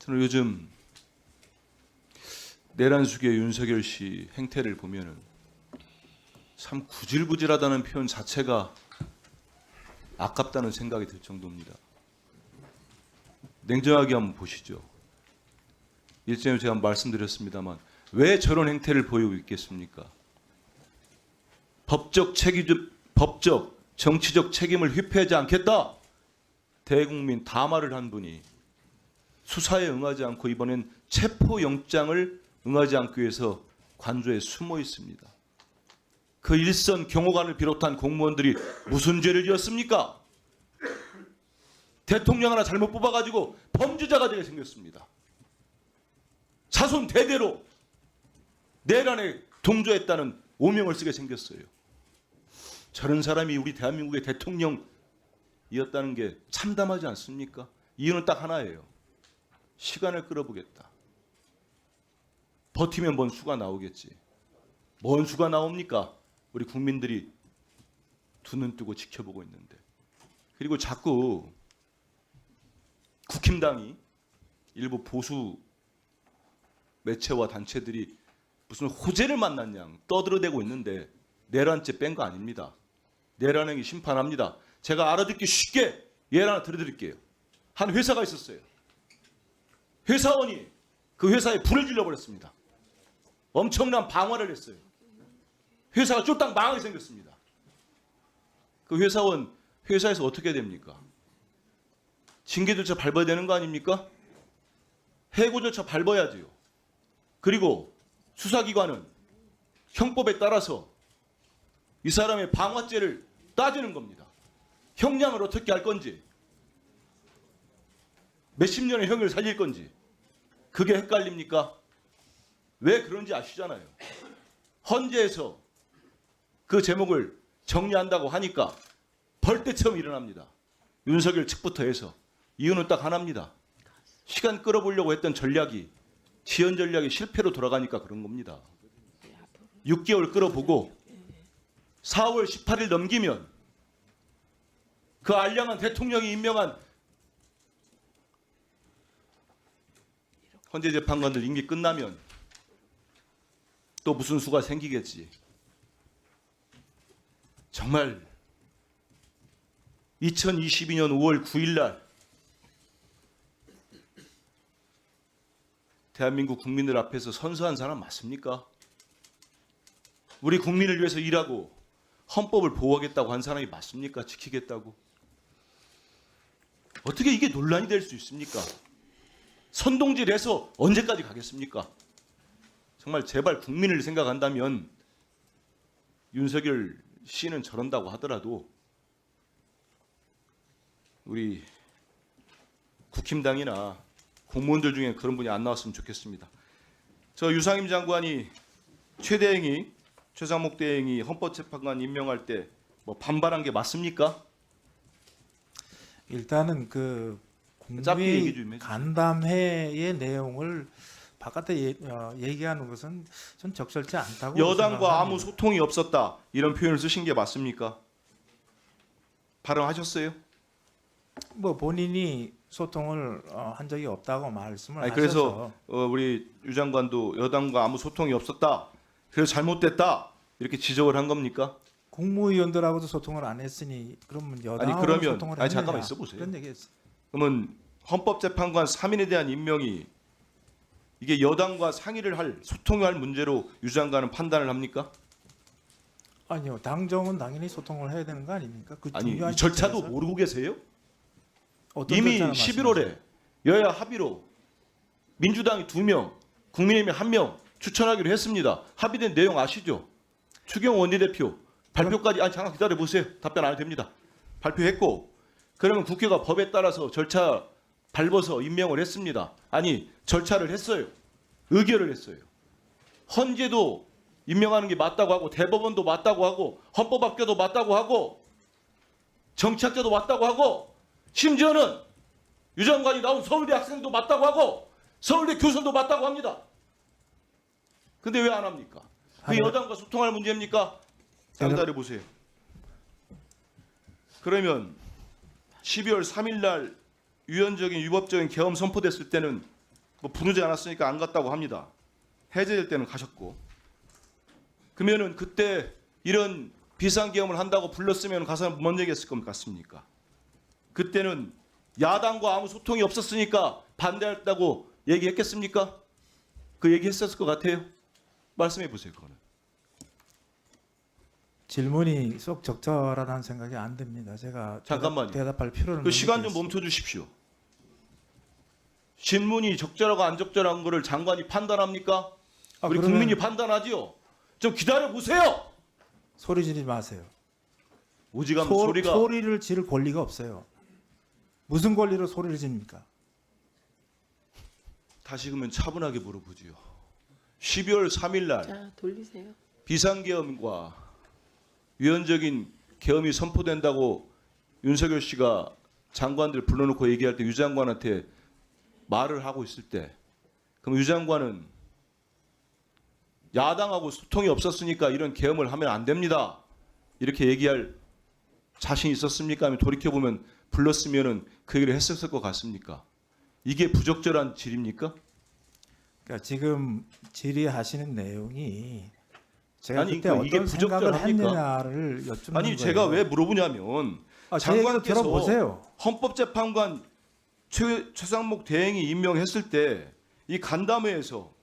저는 요즘 내란숙의 윤석열 씨 행태를 보면은 참 구질구질하다는 표현 자체가 아깝다는 생각이 들 정도입니다. 냉정하게 한번 보시죠. 일전에 제가 말씀드렸습니다만 왜 저런 행태를 보이고 있겠습니까? 법적, 정치적 책임을 회피하지 않겠다. 대국민 다 말을 한 분이 수사에 응하지 않고 이번엔 체포영장을 응하지 않기 위해서 관저에 숨어 있습니다. 그 일선 경호관을 비롯한 공무원들이 무슨 죄를 지었습니까? 대통령 하나 잘못 뽑아가지고 범죄자가 되게 생겼습니다. 자손 대대로 내란에 동조했다는 오명을 쓰게 생겼어요. 저런 사람이 우리 대한민국의 대통령이었다는 게 참담하지 않습니까? 이유는 딱 하나예요. 시간을 끌어보겠다. 버티면 뭔 수가 나오겠지. 뭔 수가 나옵니까? 우리 국민들이 두 눈 뜨고 지켜보고 있는데. 그리고 자꾸 국힘당이 일부 보수 매체와 단체들이 무슨 호재를 만난 양 떠들어대고 있는데 내란죄 뺀 거 아닙니다. 내란행위 심판합니다. 제가 알아듣기 쉽게 예를 하나 들어드릴게요. 한 회사가 있었어요. 회사원이 그 회사에 불을 질러버렸습니다. 엄청난 방화를 했어요. 회사가 쫄딱 망하게 생겼습니다. 그 회사원 회사에서 어떻게 됩니까? 징계 절차 밟아야 되는 거 아닙니까? 해고 절차 밟아야지요. 그리고 수사기관은 형법에 따라서 이 사람의 방화죄를 따지는 겁니다. 형량을 어떻게 할 건지, 몇십 년의 형을 살릴 건지 그게 헷갈립니까? 왜 그런지 아시잖아요. 헌재에서 그 제목을 정리한다고 하니까 벌떼처럼 일어납니다. 윤석열 측부터 해서. 이유는 딱 하나입니다. 시간 끌어보려고 했던 전략이 지연 전략이 실패로 돌아가니까 그런 겁니다. 6개월 끌어보고 4월 18일 넘기면 그 알량한 대통령이 임명한 헌재 재판관들 임기 끝나면 또 무슨 수가 생기겠지. 정말 2022년 5월 9일 날 대한민국 국민들 앞에서 선서한 사람 맞습니까? 우리 국민을 위해서 일하고 헌법을 보호하겠다고 한 사람이 맞습니까? 지키겠다고. 어떻게 이게 논란이 될 수 있습니까? 선동질해서 언제까지 가겠습니까? 정말 제발 국민을 생각한다면 윤석열 씨는 저런다고 하더라도 우리 국힘당이나 공무원들 중에 그런 분이 안 나왔으면 좋겠습니다. 저 유상임 장관이 최대행이 최상목 대행이 헌법재판관 임명할 때 뭐 반발한 게 맞습니까? 일단은 그 짧게 얘기 좀 국민 해주세요. 간담회의 내용을 바깥에 얘기하는 것은 전 적절치 않다고 여당과 아무 생각합니다. 소통이 없었다 이런 표현을 쓰신 게 맞습니까? 발언하셨어요? 뭐 본인이 소통을 한 적이 없다고 말씀을 아니, 하셔서 그래서 우리 유 장관도 여당과 아무 소통이 없었다. 그래서 잘못됐다. 이렇게 지적을 한 겁니까? 국무위원들하고도 소통을 안 했으니 그러면 여당하고 그러면 소통을 아니 했느냐 잠깐만 있어 보세요. 그런 얘기했어. 그러면 헌법재판관 3인에 대한 임명이 이게 여당과 상의를 할 소통을 할 문제로 유 장관은 판단을 합니까? 아니요, 당정은 당연히 소통을 해야 되는 거 아닙니까? 그 아니 중요한 이 절차도 시점에서 모르고 계세요? 어떤 이미 절차를 11월에 여야 합의로 민주당이 2명, 국민의힘이 1명 추천하기로 했습니다. 합의된 내용 아시죠? 추경 원내대표 발표까지 아니 잠깐 기다려 보세요. 답변 안 해도 됩니다. 발표했고 그러면 국회가 법에 따라서 절차 밟아서 임명을 했습니다. 아니 절차를 했어요. 의결을 했어요. 헌재도 임명하는 게 맞다고 하고 대법원도 맞다고 하고 헌법학교도 맞다고 하고 정치학자도 맞다고 하고 심지어는 유 장관이 나온 서울대 학생도 맞다고 하고 서울대 교수도 맞다고 합니다. 근데 왜 안 합니까? 그 여당과 소통할 문제입니까? 기다려 보세요. 그러면 12월 3일 날 유연적인 유법적인 계엄 선포됐을 때는 뭐 부르지 않았으니까 안 갔다고 합니다. 해제될 때는 가셨고. 그러면은 그때 이런 비상계엄을 한다고 불렀으면 가서 뭔 얘기했을 것 같습니까? 그때는 야당과 아무 소통이 없었으니까 반대했다고 얘기했겠습니까? 그 얘기했었을 것 같아요. 말씀해 보세요. 그거는. 질문이 쏙 적절하다는 생각이 안 듭니다. 제가 잠깐만요. 대답할 필요는 그 시간 좀 없겠습니다. 멈춰 주십시오. 질문이 적절하고 안 적절한 거를 장관이 판단합니까? 아, 우리 그러면 국민이 판단하지요. 좀 기다려 보세요. 소리 지르지 마세요. 오지간 소리가 소리를 지를 권리가 없어요. 무슨 권리로 소리를 지릅니까? 다시 그러면 차분하게 물어보지요. 12월 3일 날 자, 돌리세요. 비상계엄과 위헌적인 계엄이 선포된다고 윤석열 씨가 장관들 불러놓고 얘기할 때 유 장관한테 말을 하고 있을 때 그럼 유 장관은 야당하고 소통이 없었으니까 이런 계엄을 하면 안 됩니다. 이렇게 얘기할 자신 있었습니까? 아니면 돌이켜보면 불렀으면은 그 얘기를 했었을 것 같습니까? 이게 부적절한 질입니까? 그러니까 지금 질의하시는 내용이 제가 아니, 그때 그러니까 이게 어떤 생각을 부적절합니까? 했느냐를 여쭙는 아니 거예요. 제가 왜 물어보냐면 제 얘기도 장관께서 들어보세요. 헌법재판관 최상목 대행이 임명했을 때 이 간담회에서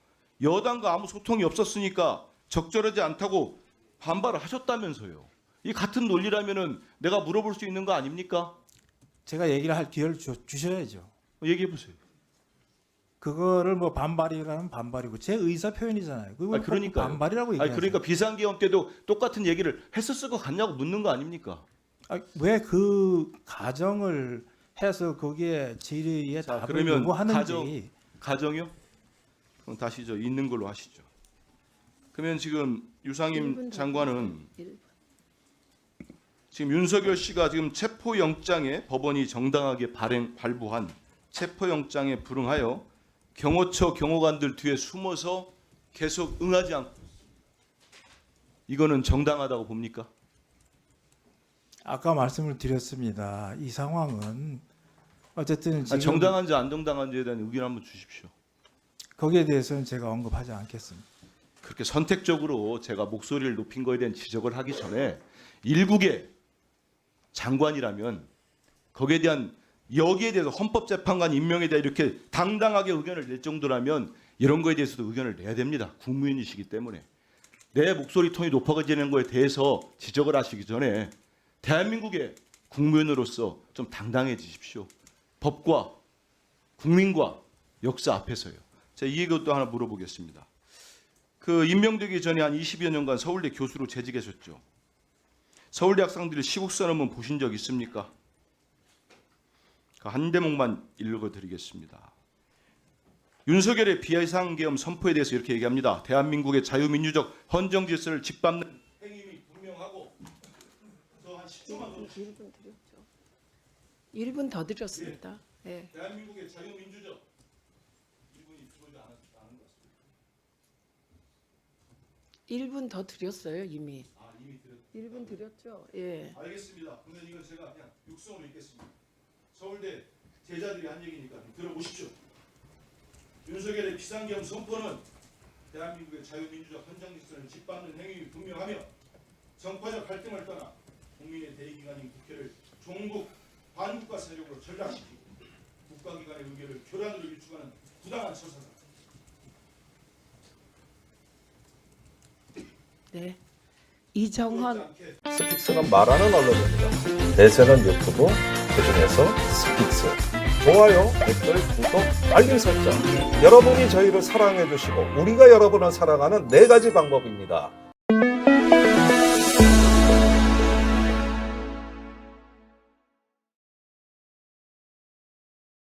여당과 아무 소통이 없었으니까 적절하지 않다고 반발을 하셨다면서요. 이 같은 논리라면은 내가 물어볼 수 있는 거 아닙니까? 제가 얘기를 할 기회를 주셔야죠. 얘기해 보세요. 그거를 뭐 반발이라면 반발이고 제 의사 표현이잖아요. 그걸 그러니까요. 반발이라고 얘기하세요. 그러니까 비상계엄 때도 똑같은 얘기를 했었을 것 같냐고 묻는 거 아닙니까? 왜 그 가정을 해서 거기에 질의에 자, 답을 그러면 요구하는지 가정이요? 그럼 다시 저 있는 걸로 하시죠. 그러면 지금 유상임 장관은 지금 윤석열 씨가 지금 체포영장에 법원이 정당하게 발부한 체포영장에 불응하여 경호처 경호관들 뒤에 숨어서 계속 응하지 않고 이거는 정당하다고 봅니까? 아까 말씀을 드렸습니다. 이 상황은 어쨌든 지금 정당한지 안 정당한지에 대한 의견 한번 주십시오. 거기에 대해서는 제가 언급하지 않겠습니다. 그렇게 선택적으로 제가 목소리를 높인 거에 대한 지적을 하기 전에 일국의 장관이라면 거기에 대한 여기에 대해서 헌법재판관 임명에 대해 이렇게 당당하게 의견을 낼 정도라면 이런 거에 대해서도 의견을 내야 됩니다. 국무위원이시기 때문에 내 목소리 톤이 높아지는 거에 대해서 지적을 하시기 전에 대한민국의 국무위원으로서 좀 당당해지십시오. 법과 국민과 역사 앞에서요. 제가 이것도 하나 물어보겠습니다. 그 임명되기 전에 한 20여 년간 서울대 교수로 재직하셨죠. 서울대 학생들이 시국선언문 보신 적 있습니까? 한 대목만 읽어드리겠습니다. 윤석열의 비상계엄 선포에 대해서 이렇게 얘기합니다. 대한민국의 자유민주적 헌정 질서를 짓밟는 행위이 분명하고 한 10초만 더 1분 드렸죠. 1분 더 드렸습니다. 예. 대한민국의 자유민주적 이분이 들어오지 않은 것 같습니다. 1분 더 드렸어요, 이미. 이미 들었. 1분 드렸죠. 예. 알겠습니다. 그러면 이건 제가 그냥 육성으로 읽겠습니다. 서울대 제자들이 한 얘기니까 좀 들어보십시오. 윤석열의 비상계엄 선포는 대한민국의 자유민주적 헌정 질서를 짓밟는 행위 분명하며 정파적 갈등을 떠나 국민의 대의기관인 국회를 종북 반국가 세력으로 전락시키고 국가기관의 의결을 교란으로 일축하는 부당한 처사다. 네. 이정헌 스픽스가 말하는 언론입니다. 대세는 유튜브, 그중에서 스픽스. 좋아요, 댓글, 구독, 알림 설정. 여러분이 저희를 사랑해 주시고 우리가 여러분을 사랑하는 4가지 방법입니다.